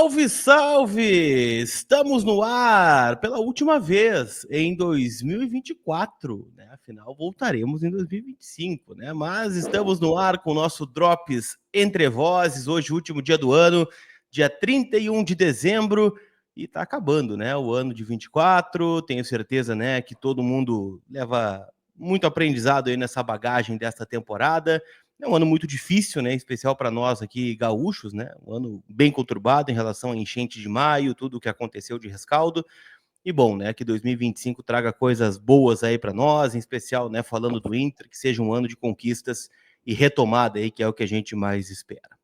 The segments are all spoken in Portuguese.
Salve, salve! Estamos no ar pela última vez em 2024, né? Afinal, voltaremos em 2025, né? Mas estamos no ar com o nosso Drops Entre Vozes, hoje, último dia do ano, dia 31 de dezembro, e tá acabando, né? O ano de 24. Tenho certeza, né, que todo mundo leva muito aprendizado aí nessa bagagem desta temporada. É um ano muito difícil, né? Em especial para nós aqui gaúchos, né? Um ano bem conturbado em relação à enchente de maio, tudo o que aconteceu de rescaldo. E bom, né? Que 2025 traga coisas boas aí para nós, em especial, né? Falando do Inter, que seja um ano de conquistas e retomada aí, que é o que a gente mais espera.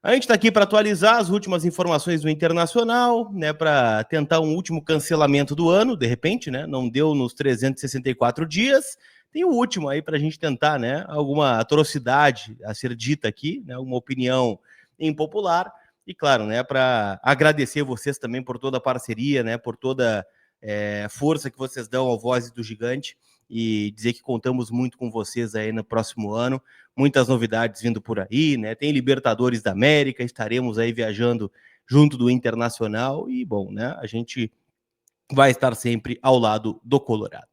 A gente está aqui para atualizar as últimas informações do Internacional, né? Para tentar um último cancelamento do ano, de repente, né? Não deu nos 364 dias. Tem o último aí para a gente tentar, né? Alguma atrocidade a ser dita aqui, né? Uma opinião impopular. E claro, né? Para agradecer vocês também por toda a parceria, né? Por toda força que vocês dão ao Vozes do Gigante e dizer que contamos muito com vocês aí no próximo ano. Muitas novidades vindo por aí, né? Tem Libertadores da América, estaremos aí viajando junto do Internacional e, bom, né? A gente vai estar sempre ao lado do Colorado.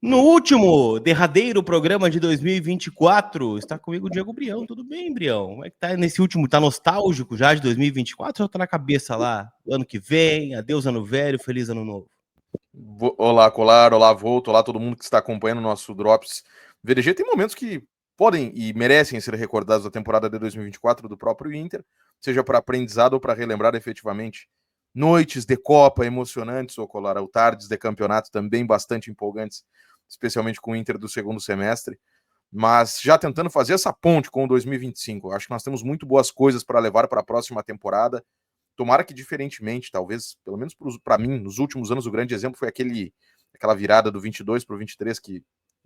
No último, derradeiro programa de 2024, está comigo o Diego Brião. Tudo bem, Brião? Como é que tá nesse último? Tá nostálgico já de 2024 ou tá na cabeça lá? Ano que vem, adeus ano velho, feliz ano novo. Olá, Colar, olá, Volto, olá todo mundo que está acompanhando o nosso Drops VDG. Tem momentos que podem e merecem ser recordados da temporada de 2024 do próprio Inter, seja para aprendizado ou para relembrar efetivamente noites de Copa emocionantes, ou Colar, ou tardes de campeonato também bastante empolgantes, especialmente com o Inter do segundo semestre. Mas já tentando fazer essa ponte com o 2025, acho que nós temos muito boas coisas para levar para a próxima temporada. Tomara que diferentemente, talvez, pelo menos para mim, nos últimos anos, o grande exemplo foi aquela virada do 22 para o 23, que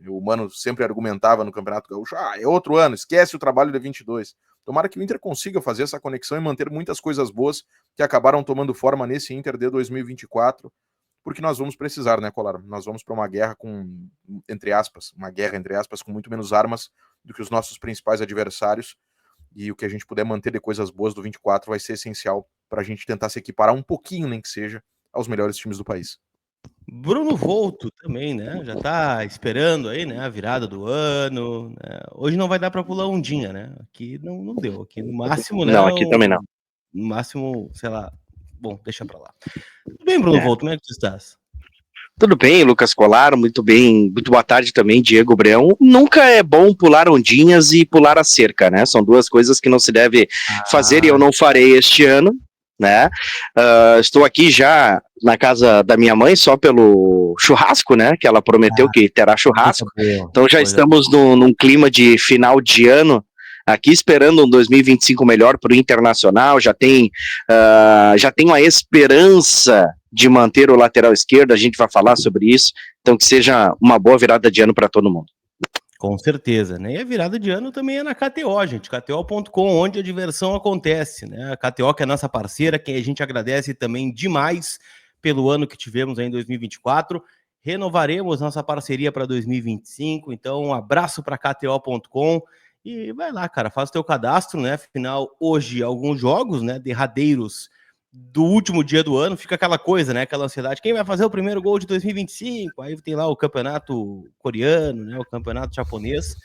o Mano sempre argumentava no Campeonato Gaúcho, é outro ano, esquece o trabalho de 22. Tomara que o Inter consiga fazer essa conexão e manter muitas coisas boas que acabaram tomando forma nesse Inter de 2024, porque nós vamos precisar, né, Colar? Nós vamos para uma guerra entre aspas, com muito menos armas do que os nossos principais adversários, e o que a gente puder manter de coisas boas do 24 vai ser essencial para a gente tentar se equiparar um pouquinho, nem que seja, aos melhores times do país. Bruno Volto também, né? Já tá esperando aí, né? A virada do ano. Né? Hoje não vai dar para pular ondinha, né? Aqui não deu. Aqui no máximo, né? Não, aqui também não. No máximo, sei lá. Bom, deixa para lá. Tudo bem, Bruno Volto? Como é que tu estás? Tudo bem, Lucas Colar, muito bem. Muito boa tarde também, Diego Breão. Nunca é bom pular ondinhas e pular a cerca, né? São duas coisas que não se deve fazer e eu não farei este ano, né? Estou aqui já na casa da minha mãe só pelo churrasco, né? Que ela prometeu que terá churrasco. Então já estamos num clima de final de ano aqui esperando um 2025 melhor para o Internacional. Já tem uma esperança de manter o lateral esquerdo, a gente vai falar sobre isso, então que seja uma boa virada de ano para todo mundo. Com certeza, né? E a virada de ano também é na KTO, gente, KTO.com, onde a diversão acontece, né? A KTO que é nossa parceira, que a gente agradece também demais pelo ano que tivemos aí em 2024, renovaremos nossa parceria para 2025, então um abraço para KTO.com e vai lá, cara, faz o teu cadastro, né? Afinal, hoje alguns jogos, né, derradeiros do último dia do ano, fica aquela coisa, né? Aquela ansiedade. Quem vai fazer o primeiro gol de 2025? Aí tem lá o campeonato coreano, né? O campeonato japonês.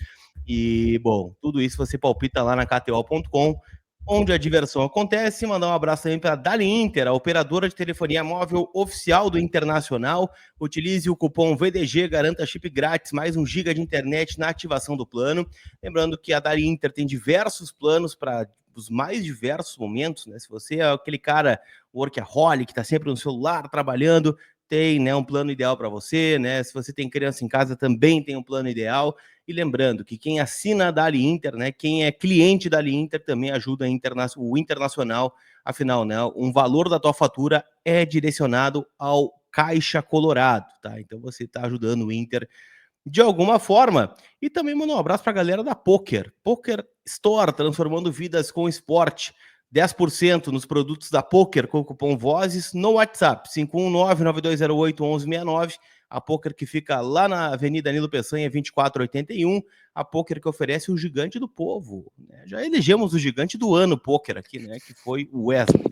E, bom, tudo isso você palpita lá na KTO.com, onde a diversão acontece. Mandar um abraço também para a Dali Inter, a operadora de telefonia móvel oficial do Internacional. Utilize o cupom VDG, garanta chip grátis, mais 1 GB de internet na ativação do plano. Lembrando que a Dali Inter tem diversos planos para os mais diversos momentos, né? Se você é aquele cara workaholic que está sempre no celular trabalhando, tem, né, um plano ideal para você, né? Se você tem criança em casa, também tem um plano ideal. E lembrando que quem assina a Dali Inter, né, quem é cliente da Dali Inter também ajuda o Internacional. Afinal, né, um valor da tua fatura é direcionado ao Caixa Colorado, tá? Então você está ajudando o Inter de alguma forma. E também manda um abraço para a galera da Poker Store, transformando vidas com esporte. 10% nos produtos da Poker com o cupom VOZES no WhatsApp, 519-9208-1169, a Poker que fica lá na Avenida Nilo Peçanha, 2481, a Poker que oferece o gigante do povo, né? Já elegemos o gigante do ano Poker aqui, né? Que foi o Wesley.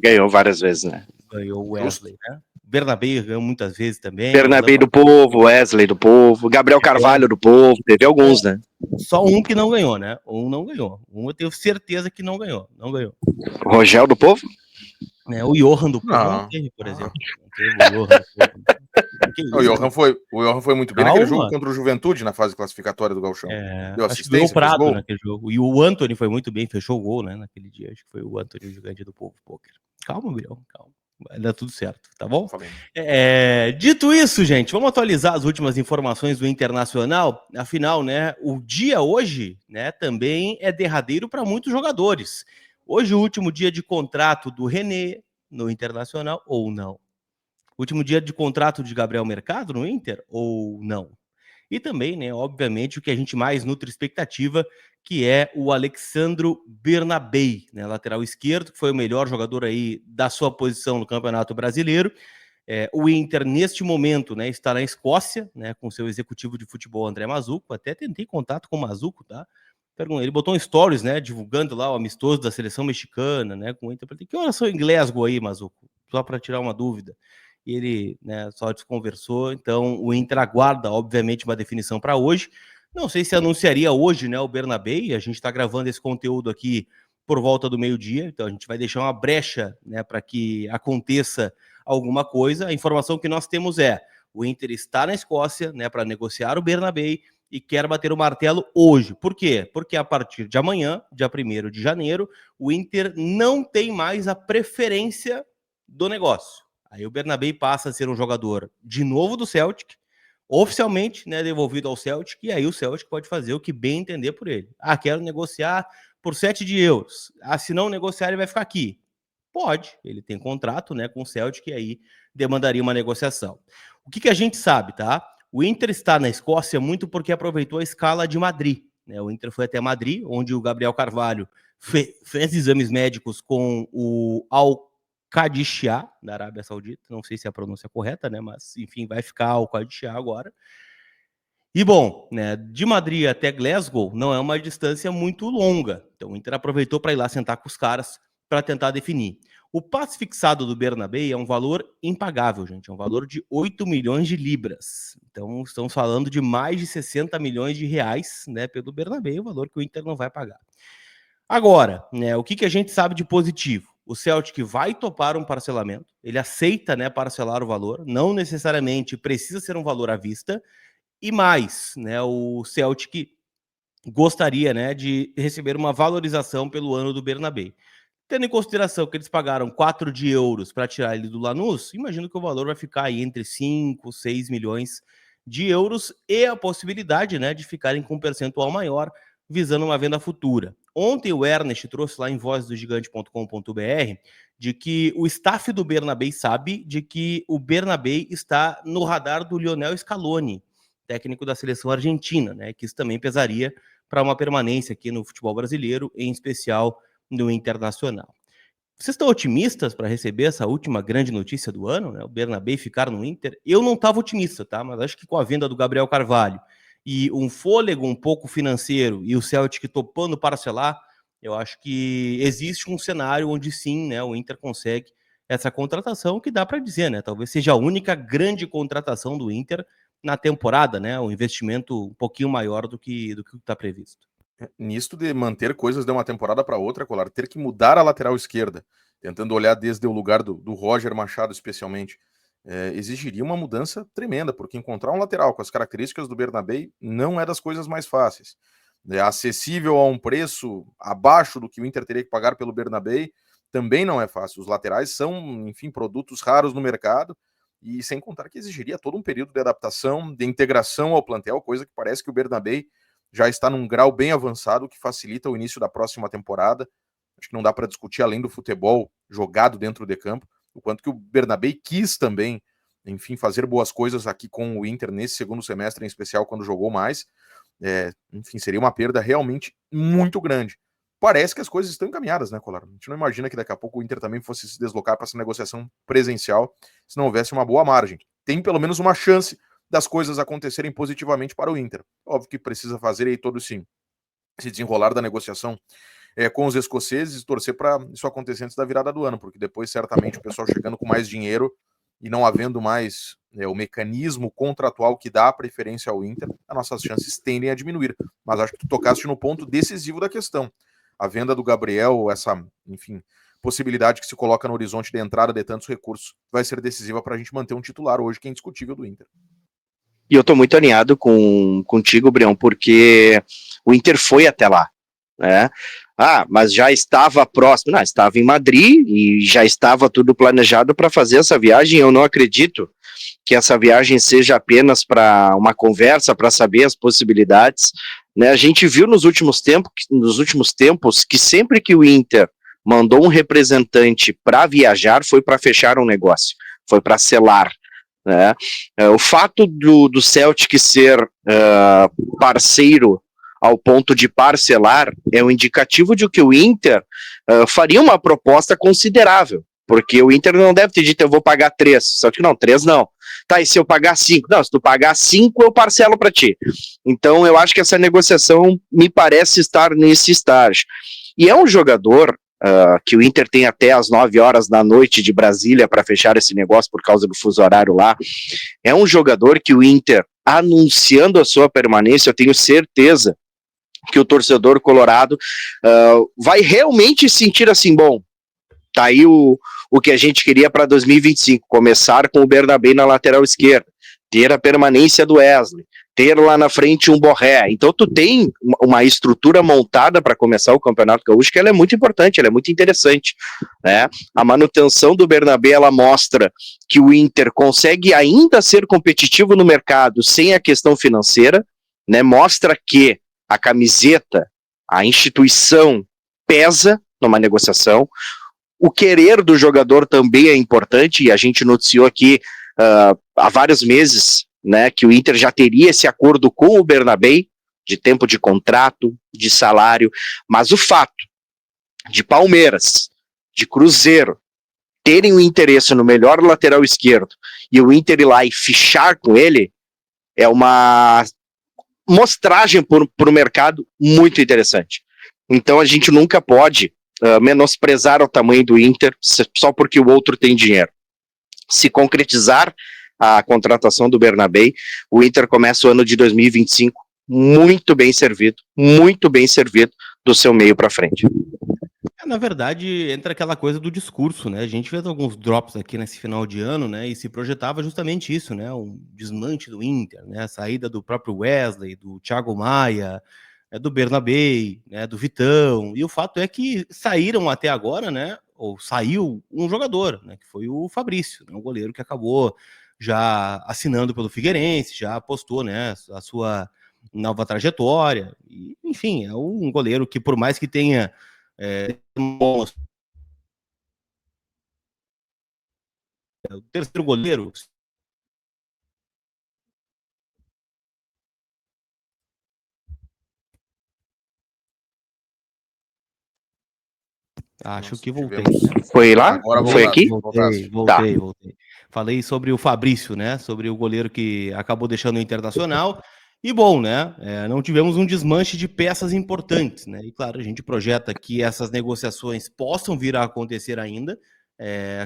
Ganhou várias vezes, né? Ganhou o Wesley, né? Bernabé ganhou muitas vezes também. Bernabé do povo, Wesley do povo, Gabriel Carvalho do povo, teve alguns, né? Só um que não ganhou, né? Um não ganhou. Um eu tenho certeza que não ganhou. Não ganhou. Rogel do povo? O Johan do povo não teve, por exemplo. Não teve o Johan do povo. O Johan foi muito bem naquele jogo contra o Juventude, na fase classificatória do Gauchão. Deu assistência, acho que ganhou o Prado naquele jogo. E o Anthony foi muito bem, fechou o gol, né? Naquele dia. Acho que foi o Anthony, o gigante do povo poker. Calma, Biel, calma. Vai dar tudo certo, tá bom? Dito isso, gente, vamos atualizar as últimas informações do Internacional. Afinal, né, o dia hoje, né, também é derradeiro para muitos jogadores. Hoje, o último dia de contrato do René no Internacional, ou não? Último dia de contrato de Gabriel Mercado no Inter, ou não? E também, né, obviamente, o que a gente mais nutre expectativa, que é o Alexandro Bernabé, né, lateral esquerdo, que foi o melhor jogador aí da sua posição no Campeonato Brasileiro. O Inter, neste momento, né, está na Escócia, né, com seu executivo de futebol, André Mazzucco. Até tentei contato com o Mazzucco, tá? Ele botou um stories, né, divulgando lá o amistoso da seleção mexicana, né, com o Inter. Que horas são em Glasgow aí, Mazzucco? Só para tirar uma dúvida. E ele, né, só desconversou. Então o Inter aguarda, obviamente, uma definição para hoje. Não sei se anunciaria hoje, né, o Bernabé. A gente está gravando esse conteúdo aqui por volta do meio-dia, então a gente vai deixar uma brecha, né, para que aconteça alguma coisa. A informação que nós temos é: o Inter está na Escócia, né, para negociar o Bernabé e quer bater o martelo hoje. Por quê? Porque a partir de amanhã, dia 1º de janeiro, o Inter não tem mais a preferência do negócio. Aí o Bernabé passa a ser um jogador de novo do Celtic, oficialmente, né, devolvido ao Celtic, e aí o Celtic pode fazer o que bem entender por ele. Quero negociar por 7 de euros. Se não negociar, ele vai ficar aqui. Pode, ele tem contrato, né, com o Celtic, e aí demandaria uma negociação. O que a gente sabe, tá? O Inter está na Escócia muito porque aproveitou a escala de Madrid, né? O Inter foi até Madrid, onde o Gabriel Carvalho fez exames médicos com o Al-Qadisiyah, da Arábia Saudita. Não sei se é a pronúncia correta, né? Mas, enfim, vai ficar Al-Qadisiyah agora. E, bom, né, de Madrid até Glasgow não é uma distância muito longa. Então, o Inter aproveitou para ir lá sentar com os caras para tentar definir. O passe fixado do Bernabé é um valor impagável, gente. É um valor de 8 milhões de libras. Então, estamos falando de mais de 60 milhões de reais, né, pelo Bernabé, o valor que o Inter não vai pagar. Agora, né, o que a gente sabe de positivo? O Celtic vai topar um parcelamento, ele aceita, né, parcelar o valor, não necessariamente precisa ser um valor à vista, e mais, né, o Celtic gostaria, né, de receber uma valorização pelo ano do Bernabé. Tendo em consideração que eles pagaram 4 de euros para tirar ele do Lanús, imagino que o valor vai ficar aí entre 5, 6 milhões de euros e a possibilidade, né, de ficarem com um percentual maior, visando uma venda futura. Ontem o Ernest trouxe lá em vozdogigante.com.br de que o staff do Bernabé sabe de que o Bernabé está no radar do Lionel Scaloni, técnico da seleção argentina, né, que isso também pesaria para uma permanência aqui no futebol brasileiro, em especial no Internacional. Vocês estão otimistas para receber essa última grande notícia do ano, né? O Bernabé ficar no Inter? Eu não estava otimista, tá? Mas acho que com a venda do Gabriel Carvalho e um fôlego um pouco financeiro e o Celtic topando parcelar, eu acho que existe um cenário onde sim, né, o Inter consegue essa contratação que dá para dizer, né? Talvez seja a única grande contratação do Inter na temporada, né? Um investimento um pouquinho maior do que está previsto. Nisto de manter coisas de uma temporada para outra, Colar, ter que mudar a lateral esquerda, tentando olhar desde o lugar do Roger Machado especialmente, exigiria uma mudança tremenda, porque encontrar um lateral com as características do Bernabé não é das coisas mais fáceis. É acessível a um preço abaixo do que o Inter teria que pagar pelo Bernabé também não é fácil. Os laterais são, enfim, produtos raros no mercado, e sem contar que exigiria todo um período de adaptação, de integração ao plantel, coisa que parece que o Bernabé já está num grau bem avançado, que facilita o início da próxima temporada. Acho que não dá para discutir, além do futebol jogado dentro de campo, o quanto que o Bernabé quis também, enfim, fazer boas coisas aqui com o Inter nesse segundo semestre, em especial quando jogou mais. Enfim, seria uma perda realmente muito grande. Parece que as coisas estão encaminhadas, né, Colar? A gente não imagina que daqui a pouco o Inter também fosse se deslocar para essa negociação presencial se não houvesse uma boa margem. tem pelo menos uma chance das coisas acontecerem positivamente para o Inter. Óbvio que precisa fazer aí todo esse desenrolar da negociação com os escoceses, torcer para isso acontecer antes da virada do ano, porque depois certamente o pessoal chegando com mais dinheiro e não havendo mais o mecanismo contratual que dá a preferência ao Inter, as nossas chances tendem a diminuir. Mas acho que tu tocaste no ponto decisivo da questão. A venda do Gabriel, essa, enfim, possibilidade que se coloca no horizonte de entrada de tantos recursos, vai ser decisiva para a gente manter um titular hoje que é indiscutível do Inter. E eu tô muito alinhado contigo, Brião, porque o Inter foi até lá, né? Mas já estava próximo, não, estava em Madrid e já estava tudo planejado para fazer essa viagem. Eu não acredito que essa viagem seja apenas para uma conversa, para saber as possibilidades, né? A gente viu nos últimos tempos que sempre que o Inter mandou um representante para viajar, foi para fechar um negócio, foi para selar, né? O fato do Celtic ser parceiro ao ponto de parcelar é um indicativo de que o Inter faria uma proposta considerável, porque o Inter não deve ter dito eu vou pagar 3, só que não, 3 não. Tá, e se eu pagar 5? Não, se tu pagar 5 eu parcelo para ti. Então eu acho que essa negociação me parece estar nesse estágio. E é um jogador que o Inter tem até as 9 horas da noite de Brasília para fechar esse negócio por causa do fuso horário lá. É um jogador que o Inter, anunciando a sua permanência, eu tenho certeza que o torcedor colorado vai realmente sentir assim, bom, tá aí o que a gente queria para 2025, começar com o Bernabé na lateral esquerda, ter a permanência do Wesley, ter lá na frente um Borré. Então tu tem uma estrutura montada para começar o Campeonato Gaúcho que ela é muito importante, ela é muito interessante, né? A manutenção do Bernabé, ela mostra que o Inter consegue ainda ser competitivo no mercado sem a questão financeira, né? Mostra que a camiseta, a instituição pesa numa negociação. O querer do jogador também é importante, e a gente noticiou aqui há vários meses, né, que o Inter já teria esse acordo com o Bernabé, de tempo de contrato, de salário, mas o fato de Palmeiras, de Cruzeiro, terem o interesse no melhor lateral esquerdo, e o Inter ir lá e fichar com ele, é uma mostragem para o mercado muito interessante. Então a gente nunca pode menosprezar o tamanho do Inter só porque o outro tem dinheiro. Se concretizar a contratação do Bernabé, o Inter começa o ano de 2025 muito bem servido do seu meio para frente. Na verdade, entra aquela coisa do discurso, né? A gente fez alguns drops aqui nesse final de ano, né? E se projetava justamente isso, né? Um desmanche do Inter, né? A saída do próprio Wesley, do Thiago Maia, do Bernabé, né? Do Vitão. E o fato é que saíram até agora, né? Ou saiu um jogador, né? Que foi o Fabrício, né? Um goleiro que acabou já assinando pelo Figueirense, já apostou, né? A sua nova trajetória. E, enfim, é um goleiro que, por mais que tenha o terceiro goleiro. Acho que voltei. Foi lá? Agora Foi aqui? Voltei. Falei sobre o Fabrício, né? Sobre o goleiro que acabou deixando o Internacional. E bom, né? Não tivemos um desmanche de peças importantes, né? E claro, a gente projeta que essas negociações possam vir a acontecer ainda.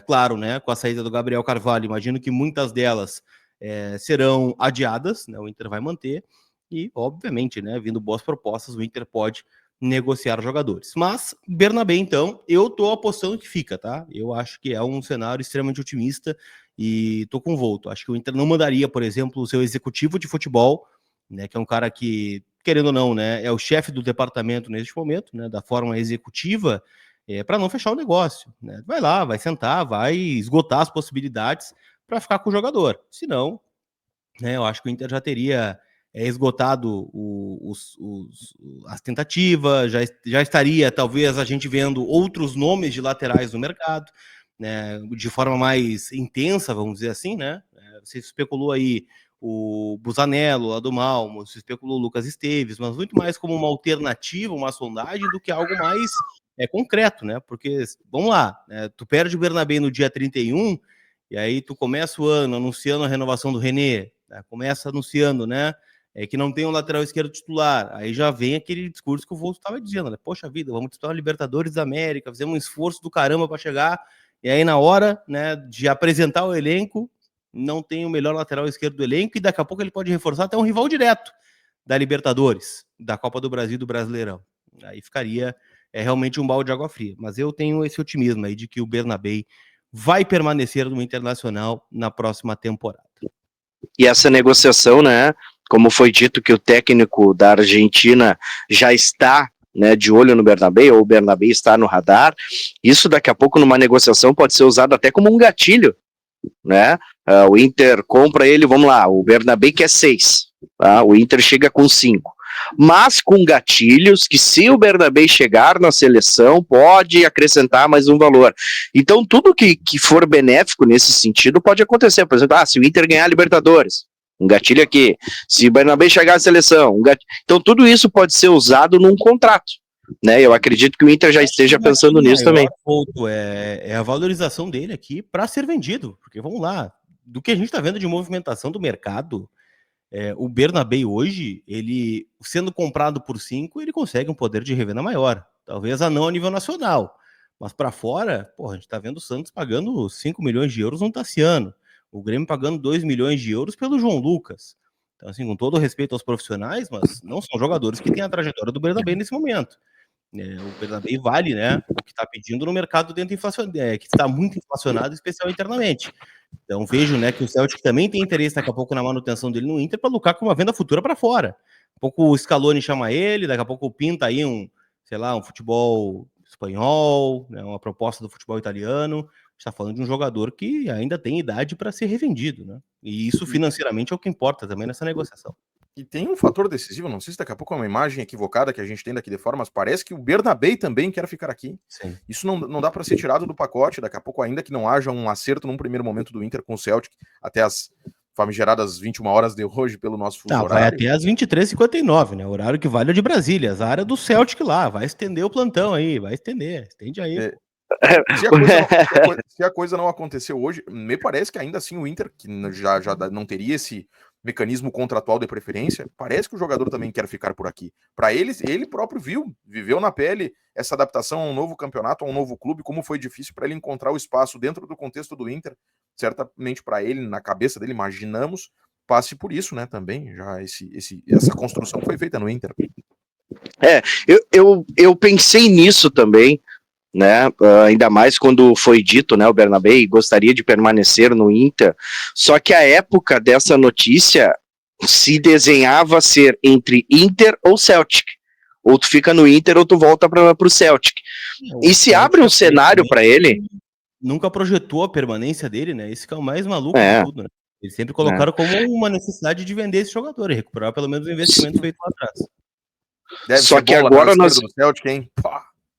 Claro, né? Com a saída do Gabriel Carvalho, imagino que muitas delas serão adiadas, né? O Inter vai manter. E, obviamente, né? Vindo boas propostas, o Inter pode negociar jogadores. Mas, Bernabé, então, eu tô apostando que fica, tá? Eu acho que é um cenário extremamente otimista e tô com volto. Acho que o Inter não mandaria, por exemplo, o seu executivo de futebol, né, que é um cara que, querendo ou não, né, é o chefe do departamento neste momento, né, da forma executiva, para não fechar o negócio, né? Vai lá, vai sentar, vai esgotar as possibilidades para ficar com o jogador. Se não, né, eu acho que o Inter já teria esgotado as tentativas, já estaria talvez a gente vendo outros nomes de laterais no mercado, né, de forma mais intensa, vamos dizer assim, né? Você especulou aí o Busanello lá do Malmo, você especulou o Lucas Esteves, mas muito mais como uma alternativa, uma sondagem, do que algo mais concreto, né? Porque, vamos lá, né, tu perde o Bernabé no dia 31 e aí tu começa o ano anunciando a renovação do René, né? Começa anunciando, né, que não tem um lateral esquerdo titular, aí já vem aquele discurso que o Volto estava dizendo, né? Poxa vida, vamos disputar a Libertadores da América, fizemos um esforço do caramba para chegar, e aí na hora, né, de apresentar o elenco, não tem o melhor lateral esquerdo do elenco, e daqui a pouco ele pode reforçar até um rival direto da Libertadores, da Copa do Brasil e do Brasileirão. Aí ficaria realmente um balde de água fria. Mas eu tenho esse otimismo aí de que o Bernabéu vai permanecer no Internacional na próxima temporada. E essa negociação, né, como foi dito que o técnico da Argentina já está, né, de olho no Bernabéu, ou o Bernabéu está no radar, isso daqui a pouco numa negociação pode ser usado até como um gatilho, né? O Inter compra ele, vamos lá, o Bernabéu quer 6, tá? O Inter chega com 5, mas com gatilhos que, se o Bernabéu chegar na seleção, pode acrescentar mais um valor. Então tudo que for benéfico nesse sentido pode acontecer. Por exemplo, se o Inter ganhar a Libertadores, um gatilho aqui. Se o Bernabéu chegar à seleção, um gatilho. Então tudo isso pode ser usado num contrato, né? Eu acredito que o Inter já esteja pensando nisso também. É a valorização dele aqui para ser vendido, porque vamos lá, do que a gente está vendo de movimentação do mercado, o Bernabéu hoje, ele sendo comprado por 5, ele consegue um poder de revenda maior, talvez não a nível nacional, mas para fora, a gente está vendo o Santos pagando 5 milhões de euros no Tassiano, o Grêmio pagando 2 milhões de euros pelo João Lucas. Então, assim, com todo respeito aos profissionais, mas não são jogadores que têm a trajetória do Bernabéu nesse momento. O Bernabéu vale, né, o que está pedindo no mercado dentro que está muito inflacionado, especial internamente. Então vejo, né, que o Celtic também tem interesse daqui a pouco na manutenção dele no Inter para lucrar com uma venda futura para fora. Um pouco o Scaloni chama ele, daqui a pouco pinta aí um futebol espanhol, né, uma proposta do futebol italiano. Está falando de um jogador que ainda tem idade para ser revendido, né? E isso financeiramente é o que importa também nessa negociação. E tem um fator decisivo, não sei se daqui a pouco é uma imagem equivocada que a gente tem daqui de fora, mas parece que o Bernabéu também quer ficar aqui. Sim. Isso não dá para ser tirado do pacote, daqui a pouco, ainda que não haja um acerto num primeiro momento do Inter com o Celtic, até as famigeradas 21 horas de hoje pelo nosso fuso horário. Vai até as 23h59, né? O horário que vale é de Brasília, as áreas do Celtic lá, vai estender o plantão aí, estende aí. Se a coisa não aconteceu hoje, me parece que ainda assim o Inter, que já não teria esse mecanismo contratual de preferência, parece que o jogador também quer ficar por aqui. Para ele próprio viveu na pele essa adaptação a um novo campeonato, a um novo clube, como foi difícil para ele encontrar o espaço dentro do contexto do Inter. Certamente para ele, na cabeça dele, imaginamos, passe por isso, né, também. Já essa construção foi feita no Inter. Eu pensei nisso também, né? Ainda mais quando foi dito, né, o Bernabéu gostaria de permanecer no Inter, só que a época dessa notícia se desenhava ser entre Inter ou Celtic, ou tu fica no Inter ou tu volta para o Celtic, e se abre um cenário para ele. Nunca projetou a permanência dele, né? Esse que é o mais maluco de tudo, né? Eles sempre colocaram como uma necessidade de vender esse jogador e recuperar pelo menos o investimento feito lá atrás. Deve só ser que agora nós do Celtic, hein?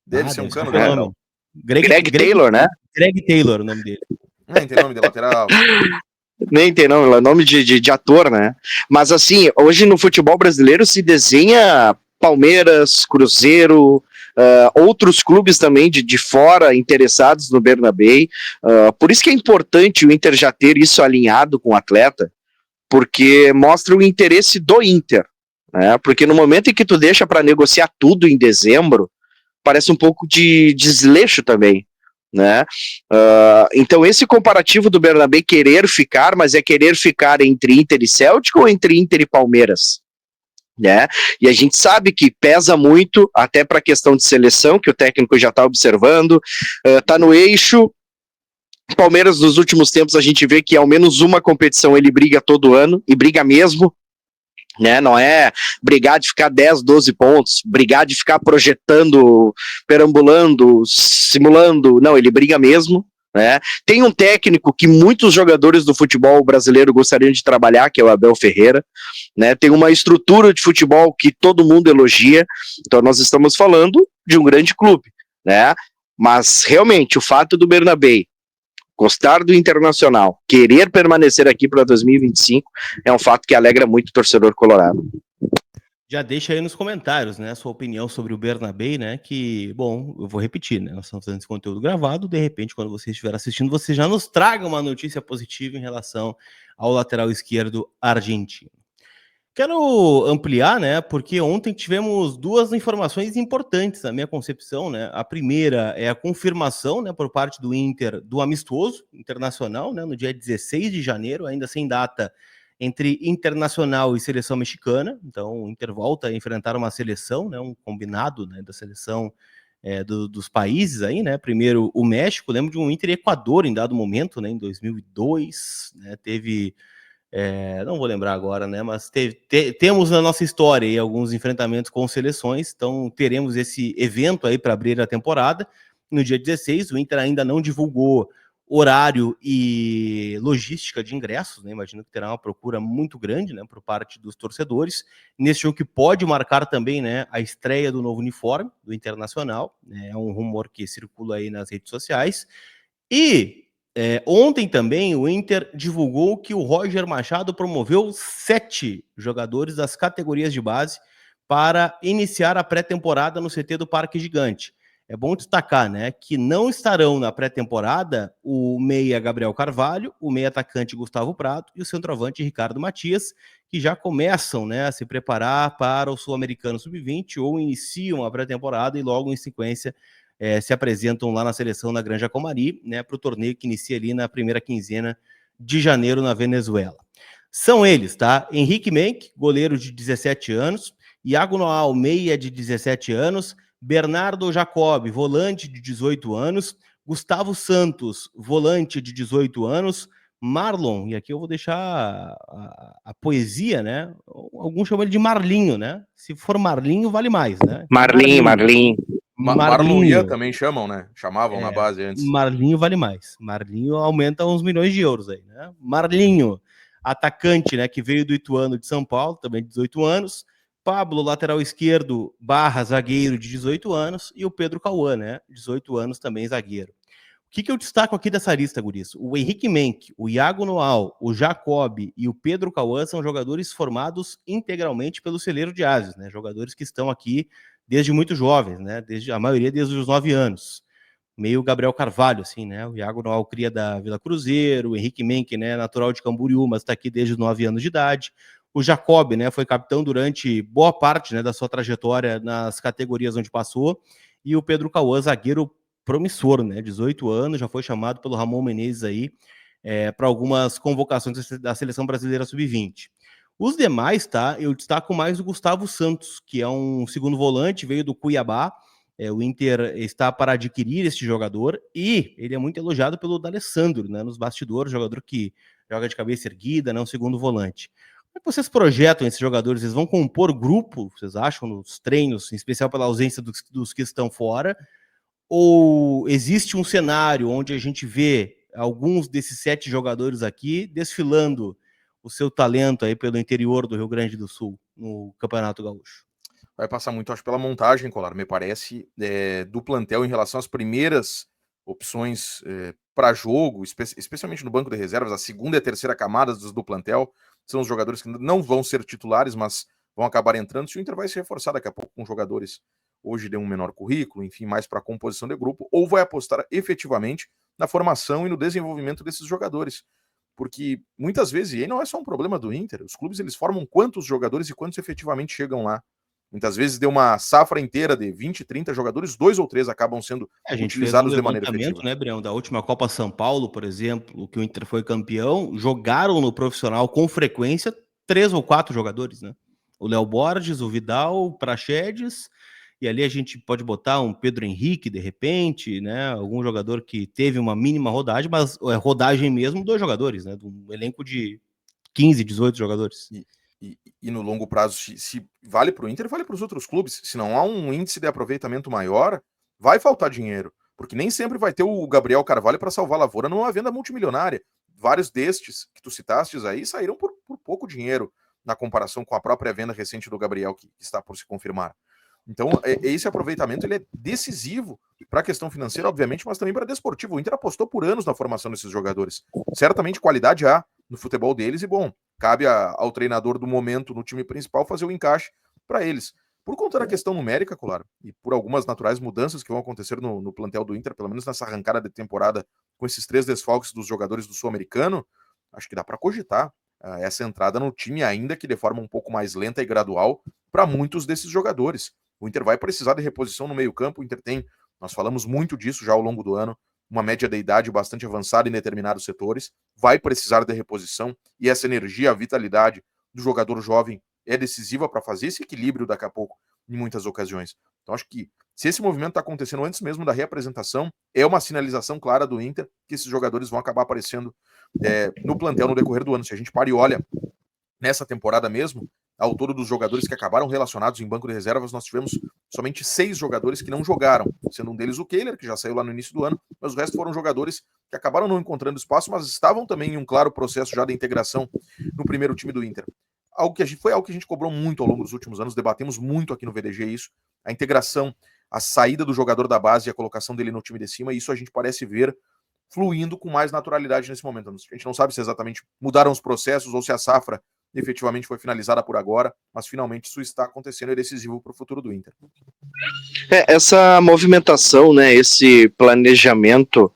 Deve ser um cano de lateral. Greg Taylor, né? Greg Taylor, o nome dele. Nem tem nome de lateral. Nem tem nome de ator, né? Mas assim, hoje no futebol brasileiro se desenha Palmeiras, Cruzeiro, outros clubes também de fora interessados no Bernabéu. Por isso que é importante o Inter já ter isso alinhado com o atleta, porque mostra o interesse do Inter, né? Porque no momento em que tu deixa para negociar tudo em dezembro, parece um pouco de desleixo também, né? Então esse comparativo do Bernabéu querer ficar, mas é querer ficar entre Inter e Celtic ou entre Inter e Palmeiras, né? E a gente sabe que pesa muito, até para a questão de seleção, que o técnico já está observando, está no eixo. Palmeiras, nos últimos tempos, a gente vê que ao menos uma competição ele briga todo ano, e briga mesmo, né? Não é brigar de ficar 10, 12 pontos, brigar de ficar projetando, perambulando, simulando, não, ele briga mesmo, né? Tem um técnico que muitos jogadores do futebol brasileiro gostariam de trabalhar, que é o Abel Ferreira, né? Tem uma estrutura de futebol que todo mundo elogia, então nós estamos falando de um grande clube, né? Mas realmente o fato do Bernabéu gostar do Internacional, querer permanecer aqui para 2025, é um fato que alegra muito o torcedor colorado. Já deixa aí nos comentários, né, a sua opinião sobre o Bernabé, né, que, bom, eu vou repetir, né, nós estamos fazendo esse conteúdo gravado, de repente, quando você estiver assistindo, você já nos traga uma notícia positiva em relação ao lateral esquerdo argentino. Quero ampliar, né, porque ontem tivemos duas informações importantes na minha concepção, né. A primeira é a confirmação, né, por parte do Inter do amistoso internacional, né, no dia 16 de janeiro, ainda sem data, entre Internacional e seleção mexicana. Então, o Inter volta a enfrentar uma seleção, né, um combinado, né, da seleção dos países aí, né. Primeiro o México, lembro de um Inter e Equador em dado momento, né, em 2002, né, teve não vou lembrar agora, né? Mas temos na nossa história aí alguns enfrentamentos com seleções, então teremos esse evento aí para abrir a temporada. No dia 16, o Inter ainda não divulgou horário e logística de ingressos, né? Imagino que terá uma procura muito grande, né, por parte dos torcedores. Nesse jogo que pode marcar também, né, a estreia do novo uniforme do Internacional, né? É um rumor que circula aí nas redes sociais. E ontem também o Inter divulgou que o Roger Machado promoveu 7 jogadores das categorias de base para iniciar a pré-temporada no CT do Parque Gigante. É bom destacar, né, que não estarão na pré-temporada o meia Gabriel Carvalho, o meia atacante Gustavo Prato e o centroavante Ricardo Matias, que já começam, né, a se preparar para o Sul-Americano Sub-20 ou iniciam a pré-temporada e logo em sequência se apresentam lá na seleção na Granja Comari, né, para o torneio que inicia ali na primeira quinzena de janeiro na Venezuela. São eles, tá? Henrique Menck, goleiro de 17 anos, Iago Noal, meia de 17 anos, Bernardo Jacob, volante de 18 anos, Gustavo Santos, volante de 18 anos, Marlon, e aqui eu vou deixar a poesia, né? Alguns chamam ele de Marlinho, né? Se for Marlinho, vale mais, né? Então, Marlinho. Marlon Ian Marlinho. também chamam, né? Chamavam na base antes. Marlinho vale mais. Marlinho aumenta uns milhões de euros aí, né? Marlinho, atacante, né, que veio do Ituano de São Paulo, também de 18 anos. Pablo, lateral esquerdo, barra zagueiro de 18 anos. E o Pedro Cauã, né? 18 anos também zagueiro. O que eu destaco aqui dessa lista, guris? O Henrique Menck, o Iago Noal, o Jacob e o Pedro Cauã são jogadores formados integralmente pelo celeiro de Ases, né? Jogadores que estão aqui desde muito jovens, né? A maioria desde os 9 anos. Meio Gabriel Carvalho, assim, né? O Iago Noal cria da Vila Cruzeiro, o Henrique Menck, né, natural de Camboriú, mas está aqui desde os 9 anos de idade. O Jacob, né, foi capitão durante boa parte, né, da sua trajetória nas categorias onde passou. E o Pedro Cauã, zagueiro promissor, né? 18 anos, já foi chamado pelo Ramon Menezes aí para algumas convocações da Seleção Brasileira Sub-20. Os demais, tá? Eu destaco mais o Gustavo Santos, que é um segundo volante, veio do Cuiabá. O Inter está para adquirir este jogador e ele é muito elogiado pelo D'Alessandro, né? Nos bastidores, jogador que joga de cabeça erguida, né? Um segundo volante. Como é que vocês projetam esses jogadores? Eles vão compor grupo, vocês acham, nos treinos, em especial pela ausência dos que estão fora? Ou existe um cenário onde a gente vê alguns desses 7 jogadores aqui desfilando o seu talento aí pelo interior do Rio Grande do Sul, no Campeonato Gaúcho? Vai passar muito, acho, pela montagem, Colar, me parece, do plantel em relação às primeiras opções para jogo, especialmente no banco de reservas, a segunda e a terceira camadas do plantel, são os jogadores que não vão ser titulares, mas vão acabar entrando. Se o Inter vai se reforçar daqui a pouco com jogadores hoje de um menor currículo, enfim, mais para composição de grupo, ou vai apostar efetivamente na formação e no desenvolvimento desses jogadores. Porque muitas vezes, e aí não é só um problema do Inter, os clubes eles formam quantos jogadores e quantos efetivamente chegam lá. Muitas vezes deu uma safra inteira de 20, 30 jogadores, 2 ou 3 acabam sendo A gente utilizados fez um de maneira efetiva. né, Breno, da última Copa São Paulo, por exemplo, que o Inter foi campeão, jogaram no profissional com frequência 3 ou 4 jogadores, né? O Léo Borges, o Vidal, o Praxedes, e ali a gente pode botar um Pedro Henrique, de repente, né? Algum jogador que teve uma mínima rodagem, mas rodagem mesmo, 2 jogadores, né? Um elenco de 15, 18 jogadores. E no longo prazo, se vale para o Inter, vale para os outros clubes. Se não há um índice de aproveitamento maior, vai faltar dinheiro. Porque nem sempre vai ter o Gabriel Carvalho para salvar a lavoura numa venda multimilionária. Vários destes que tu citastes aí saíram por pouco dinheiro na comparação com a própria venda recente do Gabriel, que está por se confirmar. Então, esse aproveitamento ele é decisivo para a questão financeira, obviamente, mas também para a desportiva. O Inter apostou por anos na formação desses jogadores. Certamente qualidade há no futebol deles e, bom, cabe ao treinador do momento no time principal fazer o encaixe para eles. Por conta da questão numérica, claro, e por algumas naturais mudanças que vão acontecer no plantel do Inter, pelo menos nessa arrancada de temporada, com esses 3 desfalques dos jogadores do Sul-Americano, acho que dá para cogitar essa entrada no time, ainda que de forma um pouco mais lenta e gradual, para muitos desses jogadores. O Inter vai precisar de reposição no meio-campo. O Inter tem, nós falamos muito disso já ao longo do ano, uma média de idade bastante avançada em determinados setores, vai precisar de reposição, e essa energia, a vitalidade do jogador jovem é decisiva para fazer esse equilíbrio daqui a pouco, em muitas ocasiões. Então acho que, se esse movimento está acontecendo antes mesmo da reapresentação, é uma sinalização clara do Inter que esses jogadores vão acabar aparecendo no plantel no decorrer do ano. Se a gente para e olha nessa temporada mesmo, ao todo dos jogadores que acabaram relacionados em banco de reservas, nós tivemos somente 6 jogadores que não jogaram, sendo um deles o Kehler, que já saiu lá no início do ano, mas o resto foram jogadores que acabaram não encontrando espaço, mas estavam também em um claro processo já de integração no primeiro time do Inter. Foi algo que a gente cobrou muito ao longo dos últimos anos, debatemos muito aqui no VDG isso, a integração, a saída do jogador da base e a colocação dele no time de cima, e isso a gente parece ver fluindo com mais naturalidade nesse momento. A gente não sabe se exatamente mudaram os processos ou se a safra efetivamente foi finalizada por agora, mas finalmente isso está acontecendo e é decisivo para o futuro do Inter. Essa movimentação, né, esse planejamento,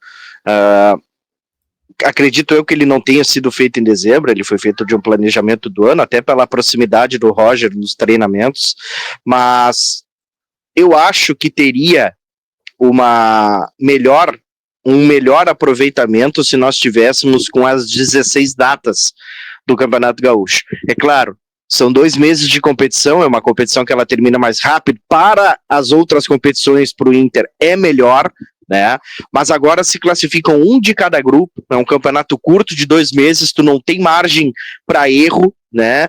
acredito eu que ele não tenha sido feito em dezembro, ele foi feito de um planejamento do ano, até pela proximidade do Roger nos treinamentos, mas eu acho que teria um melhor aproveitamento se nós tivéssemos com as 16 datas do Campeonato Gaúcho. É claro, são 2 meses de competição, é uma competição que ela termina mais rápido, para as outras competições para o Inter é melhor, né? Mas agora se classificam um de cada grupo, é um campeonato curto de 2 meses, tu não tem margem para erro, né?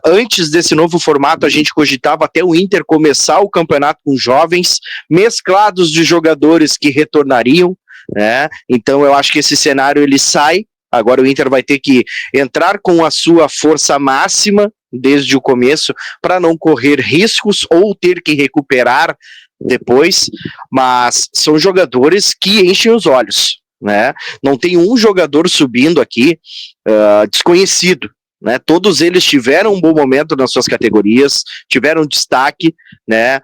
Antes desse novo formato a gente cogitava até o Inter começar o campeonato com jovens mesclados de jogadores que retornariam, né? Então eu acho que esse cenário ele sai. Agora o Inter vai ter que entrar com a sua força máxima desde o começo para não correr riscos ou ter que recuperar depois, mas são jogadores que enchem os olhos, né? Não tem um jogador subindo aqui desconhecido, né? Todos eles tiveram um bom momento nas suas categorias, tiveram destaque, né?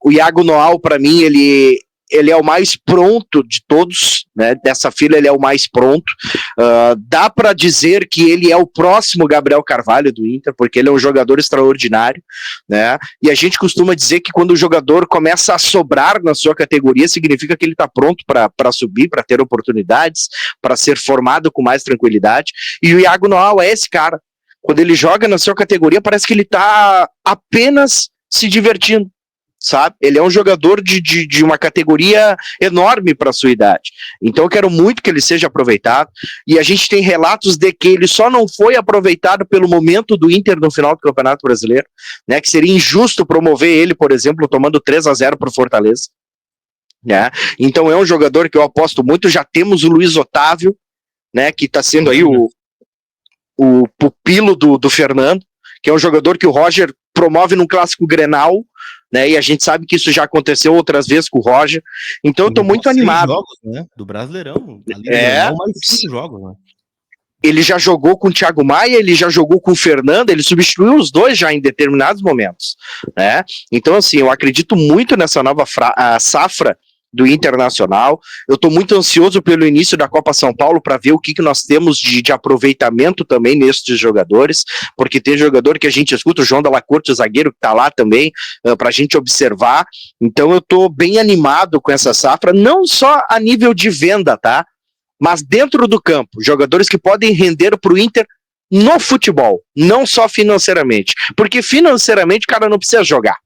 O Iago Noal, para mim, ele é o mais pronto de todos, né? Dessa fila ele é o mais pronto. Dá para dizer que ele é o próximo Gabriel Carvalho do Inter, porque ele é um jogador extraordinário, né? E a gente costuma dizer que quando o jogador começa a sobrar na sua categoria, significa que ele está pronto para subir, para ter oportunidades, para ser formado com mais tranquilidade. E o Iago Noal é esse cara. Quando ele joga na sua categoria, parece que ele está apenas se divertindo, sabe? Ele é um jogador de uma categoria enorme para a sua idade. Então eu quero muito que ele seja aproveitado, e a gente tem relatos de que ele só não foi aproveitado pelo momento do Inter no final do Campeonato Brasileiro, né? Que seria injusto promover ele, por exemplo, tomando 3-0 para o Fortaleza, né? Então é um jogador que eu aposto muito. Já temos o Luiz Otávio, né? Que está sendo aí o pupilo do Fernando, que é um jogador que o Roger promove num clássico Grenal, né? E a gente sabe que isso já aconteceu outras vezes com o Roger. Então eu tô muito animado. Jogos, né? Do Brasileirão. Grenal, mais 5 jogos, né? Ele já jogou com o Thiago Maia, ele já jogou com o Fernando, ele substituiu os dois já em determinados momentos, né? Então, assim, eu acredito muito nessa nova safra do Internacional. Eu estou muito ansioso pelo início da Copa São Paulo para ver o que nós temos de aproveitamento também nesses jogadores, porque tem jogador que a gente escuta, o João Dalla Corte, o zagueiro, que está lá também, para a gente observar. Então eu estou bem animado com essa safra, não só a nível de venda, tá? Mas dentro do campo, jogadores que podem render para o Inter no futebol, não só financeiramente, porque financeiramente o cara não precisa jogar,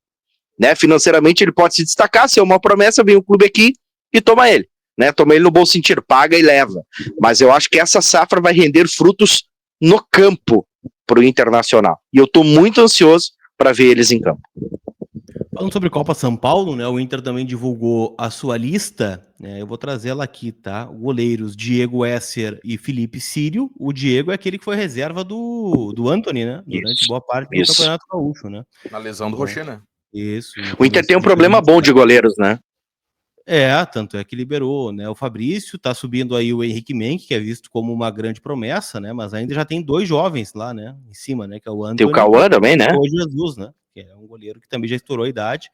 né? Financeiramente ele pode se destacar, se é uma promessa, vem o clube aqui e toma ele, né? Toma ele no bom sentido, paga e leva. Mas eu acho que essa safra vai render frutos no campo para o Internacional, e eu estou muito ansioso para ver eles em campo. Falando sobre Copa São Paulo, né? O Inter também divulgou a sua lista, né? Eu vou trazer ela aqui, tá? Goleiros Diego Esser e Felipe Sírio. O Diego é aquele que foi reserva do Antony, né? Durante boa parte do Campeonato Gaúcho, né? Na lesão do Rocher, né? Isso. O Inter tem um problema bom de goleiros, né? Tanto é que liberou, né? O Fabrício, tá subindo aí o Henrique Menck, que é visto como uma grande promessa, né? Mas ainda já tem 2 jovens lá, né? Em cima, né? Que é o Antony. Tem o Cauã também, né? O Jesus, né? Que é um goleiro que também já estourou a idade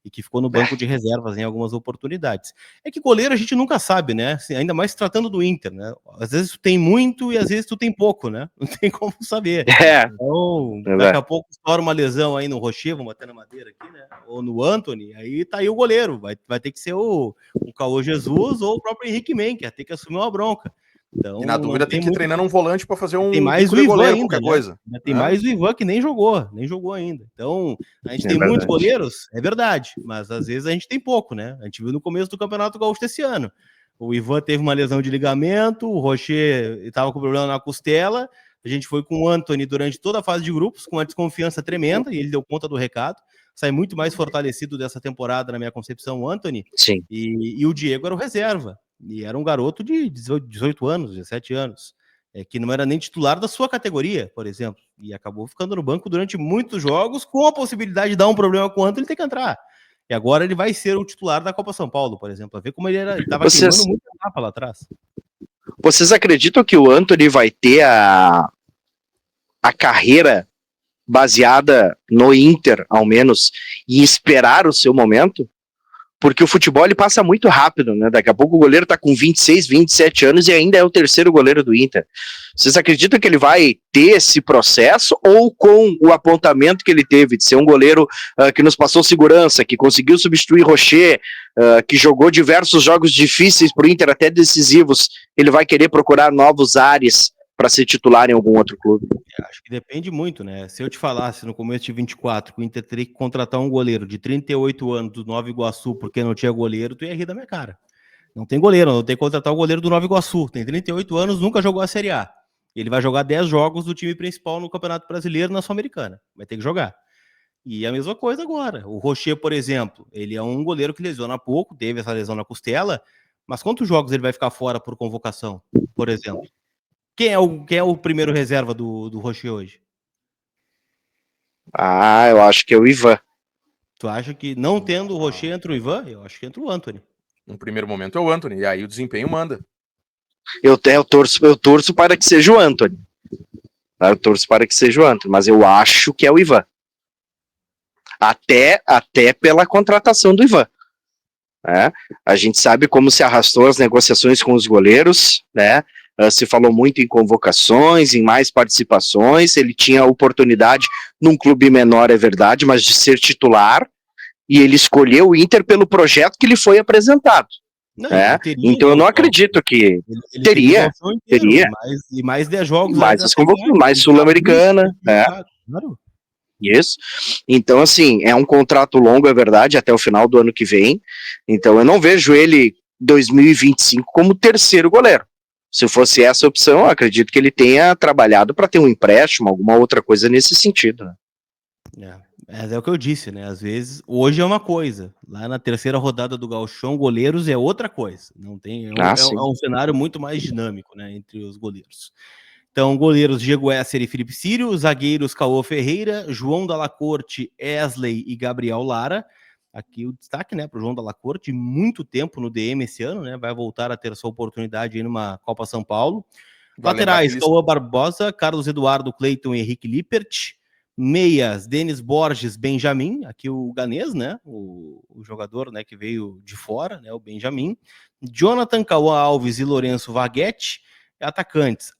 e que ficou no banco de reservas em algumas oportunidades. É que goleiro a gente nunca sabe, né? Assim, ainda mais tratando do Inter, né? Às vezes tu tem muito e às vezes tu tem pouco, né? Não tem como saber. Então, daqui a pouco estoura uma lesão aí no Rocher, vamos bater na madeira aqui, né? Ou no Antony, aí tá aí o goleiro. Vai ter que ser o Caô Jesus ou o próprio Henrique Menck, vai ter que assumir uma bronca. Então, e na dúvida tem que treinar num volante para fazer um tem mais o de Ivan goleiro, ainda, qualquer né? coisa. Tem mais o Ivan que nem jogou ainda. Então, a gente tem muitos goleiros, é verdade, mas às vezes a gente tem pouco, né? A gente viu no começo do Campeonato Gaúcho desse ano. O Ivan teve uma lesão de ligamento, o Rocher estava com problema na costela, a gente foi com o Antony durante toda a fase de grupos, com uma desconfiança tremenda, e ele deu conta do recado. Sai muito mais fortalecido dessa temporada, na minha concepção, o Antony. Sim. E o Diego era o reserva. E era um garoto de 18 anos, 17 anos, que não era nem titular da sua categoria, por exemplo, e acabou ficando no banco durante muitos jogos, com a possibilidade de dar um problema com o Antony, ele tem que entrar. E agora ele vai ser o titular da Copa São Paulo, por exemplo, a ver como ele estava queimando muito etapa lá atrás. Vocês acreditam que o Antony vai ter a carreira baseada no Inter, ao menos, e esperar o seu momento? Porque o futebol ele passa muito rápido, né? Daqui a pouco o goleiro tá com 26, 27 anos e ainda é o terceiro goleiro do Inter. Vocês acreditam que ele vai ter esse processo, ou com o apontamento que ele teve de ser um goleiro que nos passou segurança, que conseguiu substituir Rocher, que jogou diversos jogos difíceis pro Inter, até decisivos, ele vai querer procurar novos ares para ser titular em algum outro clube? Acho que depende muito, né? Se eu te falasse no começo de 24 que o Inter teria que contratar um goleiro de 38 anos do Nova Iguaçu porque não tinha goleiro, tu ia rir da minha cara. Não tem goleiro, não tem que contratar o goleiro do Nova Iguaçu. Tem 38 anos, nunca jogou a Série A. Ele vai jogar 10 jogos do time principal no Campeonato Brasileiro na Sul-Americana. Vai ter que jogar. E a mesma coisa agora. O Rocher, por exemplo, ele é um goleiro que lesiona pouco, teve essa lesão na costela, mas quantos jogos ele vai ficar fora por convocação, por exemplo? Quem é o primeiro reserva do Rocher hoje? Eu acho que é o Ivan. Tu acha que não tendo o Rocher entra o Ivan? Eu acho que entra o Antony. No primeiro momento é o Antony, e aí o desempenho manda. Eu torço para que seja o Antony. Eu torço para que seja o Antony, mas eu acho que é o Ivan. Até pela contratação do Ivan. A gente sabe como se arrastou as negociações com os goleiros, né? Se falou muito em convocações, em mais participações, ele tinha a oportunidade num clube menor, é verdade, mas de ser titular, e ele escolheu o Inter pelo projeto que lhe foi apresentado. Não, então eu não acredito que ele teria e mais 10 jogos, mais Sul-Americana, claro. Isso. Então, assim, é um contrato longo, é verdade, até o final do ano que vem. Então, eu não vejo ele 2025 como terceiro goleiro. Se fosse essa a opção, eu acredito que ele tenha trabalhado para ter um empréstimo, alguma outra coisa nesse sentido. Né? É o que eu disse, né? Às vezes, hoje é uma coisa. Lá na terceira rodada do Gauchão, goleiros é outra coisa. Não tem, é um cenário muito mais dinâmico, né, entre os goleiros. Então, goleiros Diego Esser e Felipe Sírio, zagueiros Caô Ferreira, João Dalla Corte, Esley e Gabriel Lara. Aqui o destaque, né, para o João Dalla Corte, muito tempo no DM esse ano, né? Vai voltar a ter sua oportunidade aí numa Copa São Paulo. Laterais, Cauã Barbosa, Carlos Eduardo, Cleiton e Henrique Lippert. Meias, Denis Borges, Benjamin, aqui o ganês, né? O jogador, né, que veio de fora, né? O Benjamin. Jonathan Cauã Alves e Lourenço Vaguete. Atacantes,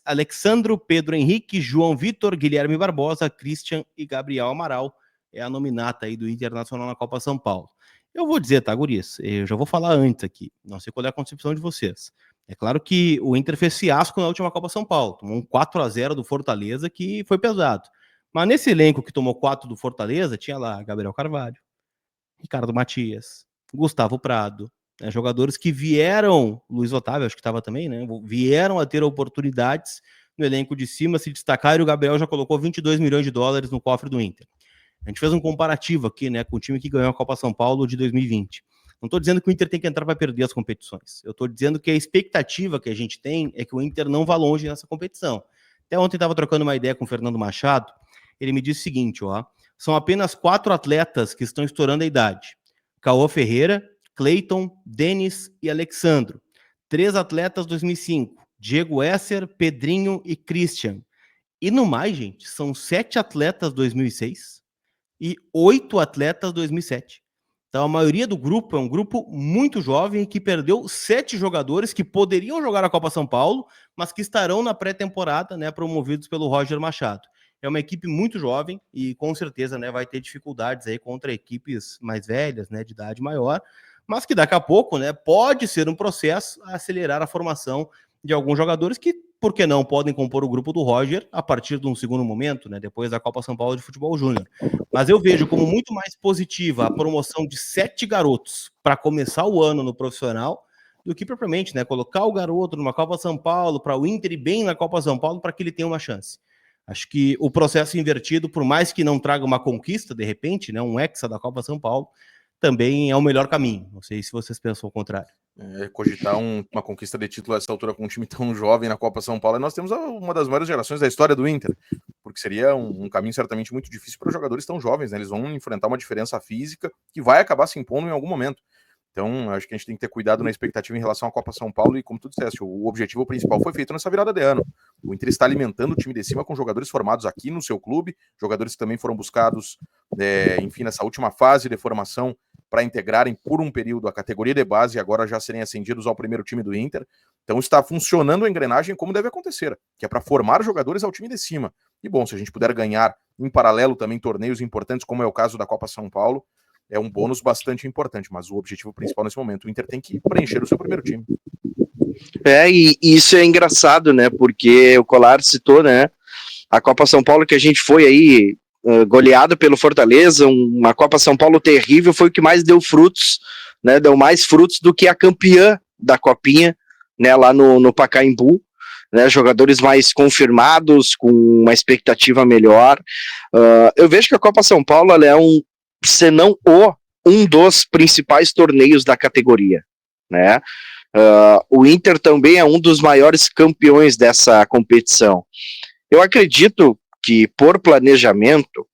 Alexandro, Pedro Henrique, João Vitor, Guilherme Barbosa, Christian e Gabriel Amaral. É a nominata aí do Internacional na Copa São Paulo. Eu vou dizer, tá, guris? Eu já vou falar antes aqui. Não sei qual é a concepção de vocês. É claro que o Inter fez fiasco na última Copa São Paulo. Tomou um 4-0 do Fortaleza, que foi pesado. Mas nesse elenco que tomou 4 do Fortaleza, tinha lá Gabriel Carvalho, Ricardo Matias, Gustavo Prado, né, jogadores que vieram, Luiz Otávio, acho que estava também, né? Vieram a ter oportunidades no elenco de cima, se destacaram, e o Gabriel já colocou 22 milhões de dólares no cofre do Inter. A gente fez um comparativo aqui, né, com o time que ganhou a Copa São Paulo de 2020. Não estou dizendo que o Inter tem que entrar para perder as competições. Eu estou dizendo que a expectativa que a gente tem é que o Inter não vá longe nessa competição. Até ontem estava trocando uma ideia com o Fernando Machado. Ele me disse o seguinte, ó, são apenas 4 atletas que estão estourando a idade. Caô Ferreira, Cleiton, Denis e Alexandro. 3 atletas 2005, Diego Esser, Pedrinho e Christian. E no mais, gente, são 7 atletas 2006, e 8 atletas 2007. Então a maioria do grupo é um grupo muito jovem que perdeu 7 jogadores que poderiam jogar a Copa São Paulo, mas que estarão na pré-temporada, né, promovidos pelo Roger Machado. É uma equipe muito jovem e com certeza, né, vai ter dificuldades aí contra equipes mais velhas, né, de idade maior, mas que daqui a pouco, né, pode ser um processo a acelerar a formação de alguns jogadores que, por que não, podem compor o grupo do Roger a partir de um segundo momento, né, depois da Copa São Paulo de Futebol Júnior. Mas eu vejo como muito mais positiva a promoção de 7 garotos para começar o ano no profissional do que propriamente, né, colocar o garoto numa Copa São Paulo para o Inter ir bem na Copa São Paulo para que ele tenha uma chance. Acho que o processo invertido, por mais que não traga uma conquista, de repente, né, um hexa da Copa São Paulo, também é o melhor caminho. Não sei se vocês pensam o contrário. Cogitar uma conquista de título a essa altura com um time tão jovem na Copa São Paulo, e nós temos uma das maiores gerações da história do Inter, porque seria um caminho certamente muito difícil para jogadores tão jovens, né? Eles vão enfrentar uma diferença física que vai acabar se impondo em algum momento. Então, acho que a gente tem que ter cuidado na expectativa em relação à Copa São Paulo, e como tu disseste, o objetivo principal foi feito nessa virada de ano. O Inter está alimentando o time de cima com jogadores formados aqui no seu clube, jogadores que também foram buscados, enfim, nessa última fase de formação, para integrarem por um período a categoria de base e agora já serem ascendidos ao primeiro time do Inter. Então está funcionando a engrenagem como deve acontecer, que é para formar jogadores ao time de cima. E bom, se a gente puder ganhar em paralelo também torneios importantes, como é o caso da Copa São Paulo, é um bônus bastante importante, mas o objetivo principal nesse momento, o Inter tem que preencher o seu primeiro time. E isso é engraçado, né, porque o Colar citou, né, a Copa São Paulo que a gente foi aí, goleado pelo Fortaleza, uma Copa São Paulo terrível, foi o que mais deu frutos, né, deu mais frutos do que a campeã da Copinha, né, lá no Pacaembu, né, jogadores mais confirmados, com uma expectativa melhor. Eu vejo que a Copa São Paulo ela é se não um dos principais torneios da categoria, né, o Inter também é um dos maiores campeões dessa competição. Eu acredito que, por planejamento,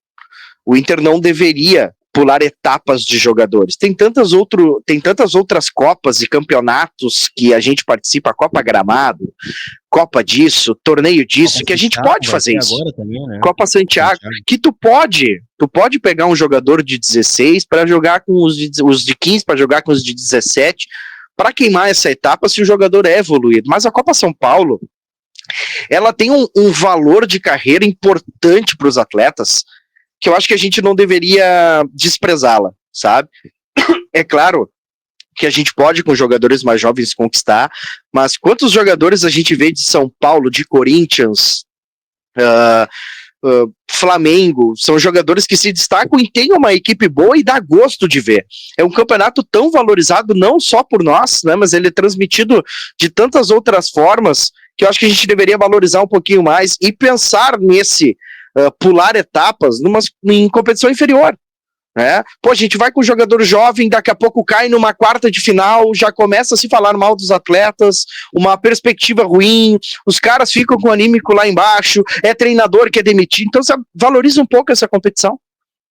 o Inter não deveria pular etapas de jogadores. Tem tantas outras Copas e campeonatos que a gente participa, Copa Gramado, Copa disso, torneio disso, Copa que a gente Santiago pode fazer isso. Agora também, né? Copa Santiago, que tu pode pegar um jogador de 16 para jogar com os de 15, para jogar com os de 17, para queimar essa etapa se o jogador é evoluído. Mas a Copa São Paulo, ela tem um valor de carreira importante para os atletas, que eu acho que a gente não deveria desprezá-la, sabe? É claro que a gente pode, com jogadores mais jovens, conquistar, mas quantos jogadores a gente vê de São Paulo, de Corinthians, Flamengo, são jogadores que se destacam e têm uma equipe boa e dá gosto de ver. É um campeonato tão valorizado não só por nós, né, mas ele é transmitido de tantas outras formas que eu acho que a gente deveria valorizar um pouquinho mais e pensar nesse pular etapas em competição inferior. Né? Pô, a gente vai com um jogador jovem, daqui a pouco cai numa quarta de final, já começa a se falar mal dos atletas, uma perspectiva ruim, os caras ficam com o anímico lá embaixo, é treinador que é demitido, então sabe, valoriza um pouco essa competição,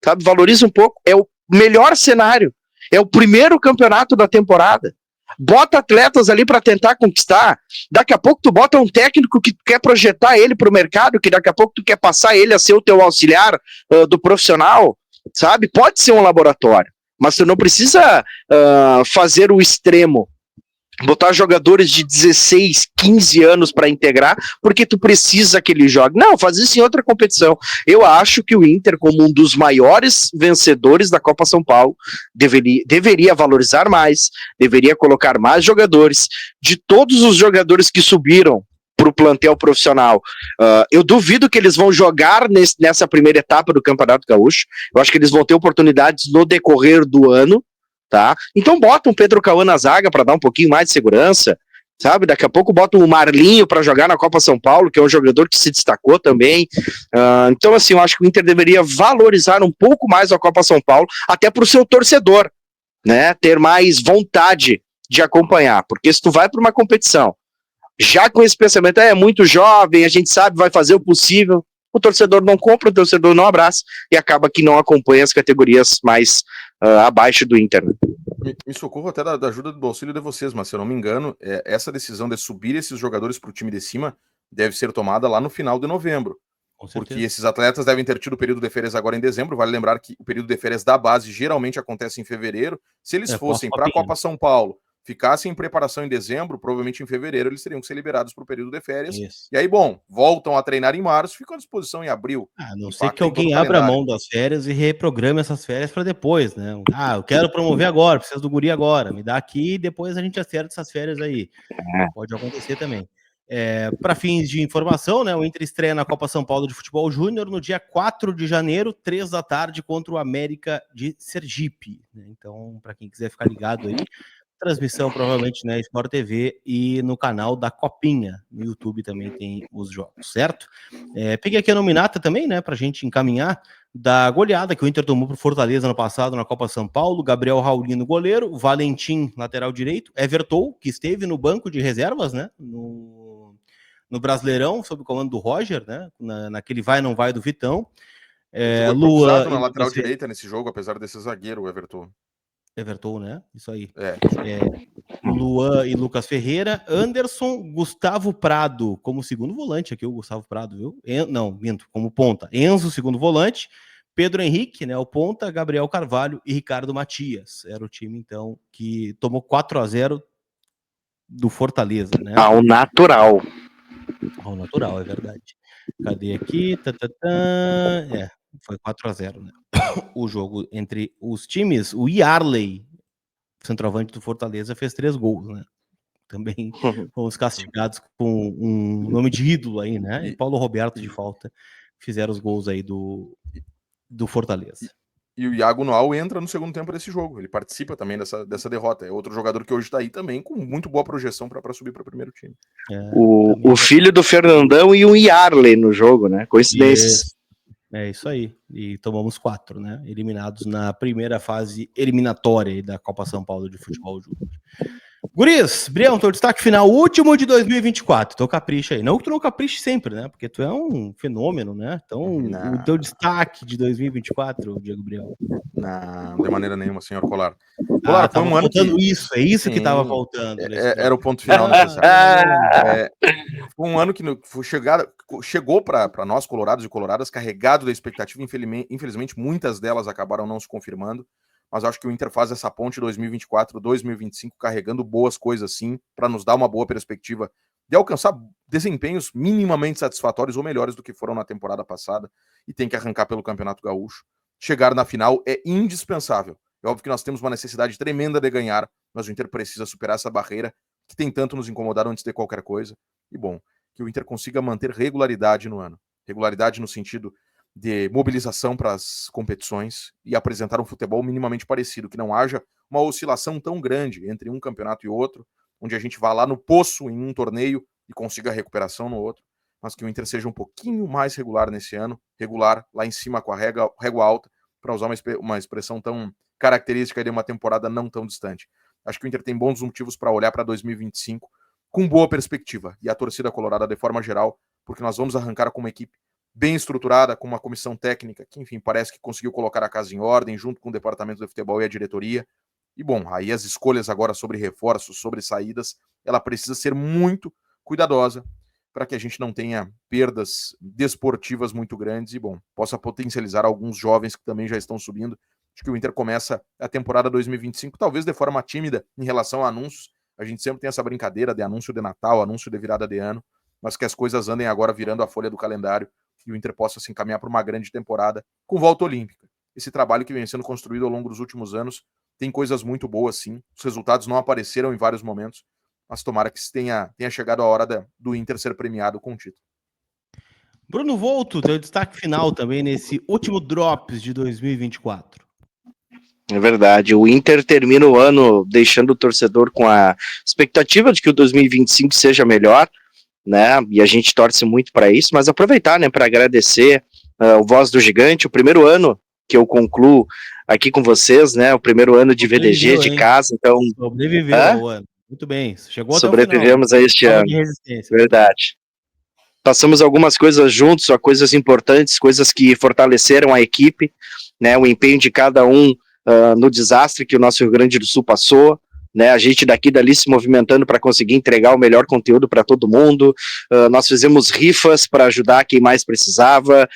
sabe? Valoriza um pouco, é o melhor cenário, é o primeiro campeonato da temporada, bota atletas ali para tentar conquistar, daqui a pouco tu bota um técnico que quer projetar ele para o mercado, que daqui a pouco tu quer passar ele a ser o teu auxiliar do profissional, sabe? Pode ser um laboratório, mas tu não precisa fazer o extremo, botar jogadores de 16, 15 anos para integrar, porque tu precisa que ele jogue. Não, faz isso em outra competição. Eu acho que o Inter, como um dos maiores vencedores da Copa São Paulo, deveria valorizar mais, deveria colocar mais jogadores. De todos os jogadores que subiram para o plantel profissional, eu duvido que eles vão jogar nessa primeira etapa do Campeonato Gaúcho. Eu acho que eles vão ter oportunidades no decorrer do ano, tá? Então bota um Pedro Cauã na zaga para dar um pouquinho mais de segurança, sabe? Daqui a pouco bota um Marlinho para jogar na Copa São Paulo, que é um jogador que se destacou também. Então, assim, eu acho que o Inter deveria valorizar um pouco mais a Copa São Paulo, até para o seu torcedor, né? Ter mais vontade de acompanhar, porque se tu vai para uma competição já com esse pensamento, é muito jovem, a gente sabe, vai fazer o possível, o torcedor não compra, o torcedor não abraça, e acaba que não acompanha as categorias mais abaixo do Inter. Me socorro até da ajuda do auxílio de vocês, mas se eu não me engano, essa decisão de subir esses jogadores para o time de cima deve ser tomada lá no final de novembro, porque esses atletas devem ter tido o período de férias agora em dezembro. Vale lembrar que o período de férias da base geralmente acontece em fevereiro. Se eles fossem para a Copa São Paulo, ficassem em preparação em dezembro, provavelmente em fevereiro eles teriam que ser liberados para o período de férias. Isso. E aí, bom, voltam a treinar em março, ficam à disposição em abril. A não ser que alguém abra mão das férias e reprograme essas férias para depois, né? Eu quero promover agora, preciso do guri agora, me dá aqui e depois a gente acerta essas férias aí. Pode acontecer também. Para fins de informação, né, o Inter estreia na Copa São Paulo de Futebol Júnior no dia 4 de janeiro, 3 da tarde, contra o América de Sergipe. Né? Então, para quem quiser ficar ligado aí, transmissão provavelmente na Sport TV e no canal da Copinha. No YouTube também tem os jogos, certo? Peguei aqui a nominata também, né, pra gente encaminhar, da goleada que o Inter tomou pro Fortaleza no passado na Copa São Paulo. Gabriel Raulino, goleiro, Valentim, lateral direito, Everton, que esteve no banco de reservas, né, no Brasileirão, sob o comando do Roger, né, naquele vai não vai do Vitão. Luan na lateral direita nesse jogo, apesar desse zagueiro, o Everton, né? Isso aí. Luan e Lucas Ferreira, Anderson, Gustavo Prado, como segundo volante aqui, o Gustavo Prado, viu? Não, minto, como ponta. Enzo, segundo volante, Pedro Henrique, né, o ponta, Gabriel Carvalho e Ricardo Matias. Era o time, então, que tomou 4-0 do Fortaleza, né? Ao natural. Ao natural, é verdade. Cadê aqui? Foi 4-0, né? O jogo entre os times. O Yarley, centroavante do Fortaleza, fez 3 gols, né? Também fomos castigados com um nome de ídolo aí, né? E Paulo Roberto de falta fizeram os gols aí do Fortaleza. E o Iago Noal entra no segundo tempo desse jogo. Ele participa também dessa derrota. É outro jogador que hoje está aí também com muito boa projeção para subir para o primeiro time. O filho do Fernandão e o Yarley no jogo, né? Coincidência. Isso aí. E tomamos 4, né? Eliminados na primeira fase eliminatória da Copa São Paulo de Futebol Júnior. Guris, Brião, teu destaque final, último de 2024. Então capricha aí. Não que tu não capriche sempre, né? Porque tu é um fenômeno, né? Então, o teu destaque de 2024, Diego Brião. Não, de maneira nenhuma, senhor Colar. Colar, foi um ano faltando que... isso. É isso que tava faltando. Era o ponto final necessário. Foi um ano que chegou para nós, colorados e coloradas, carregado da expectativa. Infelizmente, muitas delas acabaram não se confirmando. Mas acho que o Inter faz essa ponte 2024-2025 carregando boas coisas sim, para nos dar uma boa perspectiva de alcançar desempenhos minimamente satisfatórios ou melhores do que foram na temporada passada, e tem que arrancar pelo Campeonato Gaúcho. Chegar na final é indispensável. É óbvio que nós temos uma necessidade tremenda de ganhar, mas o Inter precisa superar essa barreira que tem tanto nos incomodado antes de qualquer coisa. E bom, que o Inter consiga manter regularidade no ano. Regularidade no sentido de mobilização para as competições e apresentar um futebol minimamente parecido, que não haja uma oscilação tão grande entre um campeonato e outro, onde a gente vá lá no poço em um torneio e consiga a recuperação no outro, mas que o Inter seja um pouquinho mais regular nesse ano, regular lá em cima com a régua alta, para usar uma expressão tão característica de uma temporada não tão distante. Acho que o Inter tem bons motivos para olhar para 2025 com boa perspectiva, e a torcida colorada de forma geral, porque nós vamos arrancar com uma equipe bem estruturada, com uma comissão técnica que, enfim, parece que conseguiu colocar a casa em ordem, junto com o departamento de futebol e a diretoria. E, bom, aí as escolhas agora sobre reforços, sobre saídas, ela precisa ser muito cuidadosa para que a gente não tenha perdas desportivas muito grandes e, bom, possa potencializar alguns jovens que também já estão subindo. Acho que o Inter começa a temporada 2025, talvez de forma tímida em relação a anúncios. A gente sempre tem essa brincadeira de anúncio de Natal, anúncio de virada de ano, mas que as coisas andem agora virando a folha do calendário e o Inter possa se encaminhar para uma grande temporada com volta olímpica. Esse trabalho que vem sendo construído ao longo dos últimos anos tem coisas muito boas, sim. Os resultados não apareceram em vários momentos, mas tomara que tenha chegado a hora do Inter ser premiado com o título. Bruno Volto, teu destaque final também nesse último Drops de 2024. É verdade, o Inter termina o ano deixando o torcedor com a expectativa de que o 2025 seja melhor, né? E a gente torce muito para isso, mas aproveitar, né, para agradecer o Voz do Gigante, o primeiro ano que eu concluo aqui com vocês, né? O primeiro ano de VDG de casa, então sobreviveu o ano. Muito bem, chegou até sobrevivemos a este ano. Verdade. Passamos algumas coisas juntos, coisas importantes, coisas que fortaleceram a equipe, né? O empenho de cada um no desastre que o nosso Rio Grande do Sul passou, né, a gente daqui e dali se movimentando para conseguir entregar o melhor conteúdo para todo mundo. Nós fizemos rifas para ajudar quem mais precisava,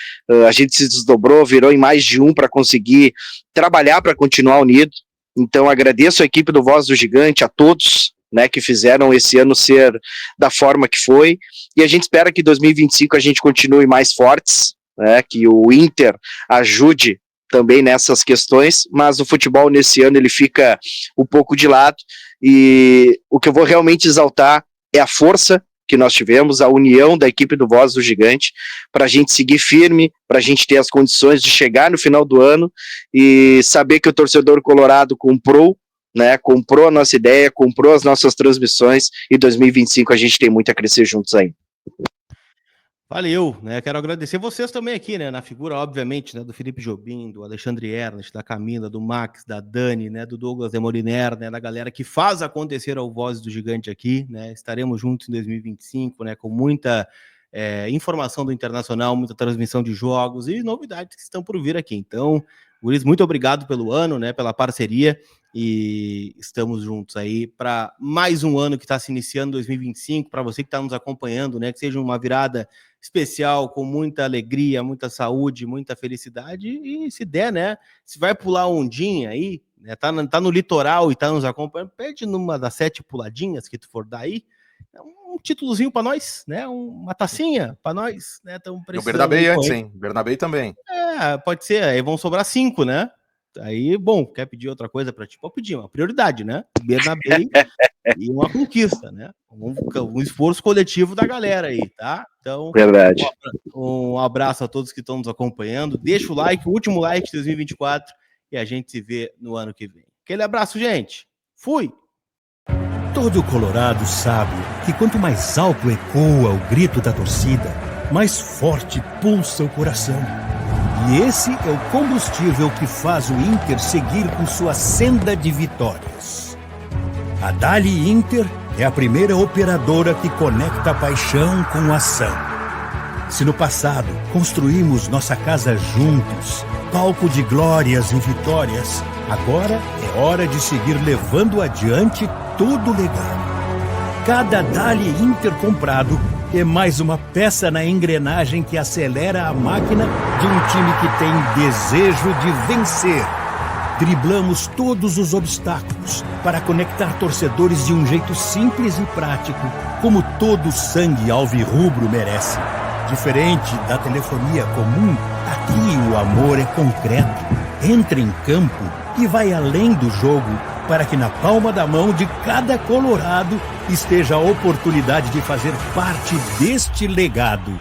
a gente se desdobrou, virou em mais de um para conseguir trabalhar para continuar unido. Então agradeço a equipe do Voz do Gigante, a todos, né, que fizeram esse ano ser da forma que foi, e a gente espera que em 2025 a gente continue mais fortes, né, que o Inter ajude também nessas questões, mas o futebol nesse ano ele fica um pouco de lado, e o que eu vou realmente exaltar é a força que nós tivemos, a união da equipe do Voz do Gigante, para a gente seguir firme, para a gente ter as condições de chegar no final do ano e saber que o torcedor colorado comprou, né, comprou a nossa ideia, comprou as nossas transmissões, e 2025 a gente tem muito a crescer juntos aí. Valeu, né? Quero agradecer vocês também aqui, né? Na figura, obviamente, né? Do Felipe Jobim, do Alexandre Ernest, da Camila, do Max, da Dani, né? Do Douglas Demoliner, né? Da galera que faz acontecer o Voz do Gigante aqui, né? Estaremos juntos em 2025, né? Com muita informação do Internacional, muita transmissão de jogos e novidades que estão por vir aqui. Então, Guris, muito obrigado pelo ano, né? Pela parceria, e estamos juntos aí para mais um ano que está se iniciando, 2025, para você que está nos acompanhando, né? Que seja uma virada especial, com muita alegria, muita saúde, muita felicidade, e se der, né, se vai pular ondinha aí, né, tá no litoral e tá nos acompanhando, pede numa das 7 puladinhas que tu for dar aí, um títulozinho para nós, né, uma tacinha para nós, né, estamos precisando. O Bernabéi antes, hein, Bernabéi também. Pode ser, aí vão sobrar 5, né, aí, bom, quer pedir outra coisa para ti? Pode pedir, uma prioridade, né, Bernabéi e uma conquista, né, um esforço coletivo da galera aí, tá? Então, verdade. Um abraço a todos que estão nos acompanhando, deixa o like, o último like de 2024, e a gente se vê no ano que vem. Aquele abraço, gente, fui! Todo colorado sabe que quanto mais alto ecoa o grito da torcida, mais forte pulsa o coração. E esse é o combustível que faz o Inter seguir com sua senda de vitórias. A Dali Inter é a primeira operadora que conecta a paixão com a ação. Se no passado construímos nossa casa juntos, palco de glórias e vitórias, agora é hora de seguir levando adiante todo o legado. Cada Dali Inter comprado é mais uma peça na engrenagem que acelera a máquina de um time que tem desejo de vencer. Driblamos todos os obstáculos para conectar torcedores de um jeito simples e prático, como todo sangue alvirrubro merece. Diferente da telefonia comum, aqui o amor é concreto. Entra em campo e vai além do jogo, para que na palma da mão de cada colorado esteja a oportunidade de fazer parte deste legado.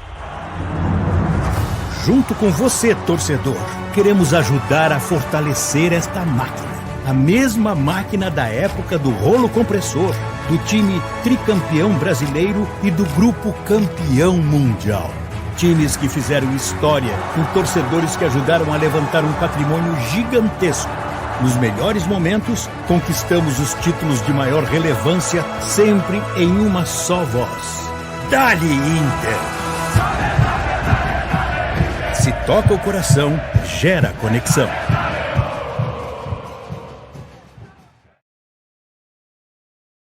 Junto com você, torcedor, queremos ajudar a fortalecer esta máquina. A mesma máquina da época do rolo compressor, do time tricampeão brasileiro e do grupo campeão mundial. Times que fizeram história, com torcedores que ajudaram a levantar um patrimônio gigantesco. Nos melhores momentos, conquistamos os títulos de maior relevância, sempre em uma só voz. Dali Inter! Se toca o coração, gera conexão.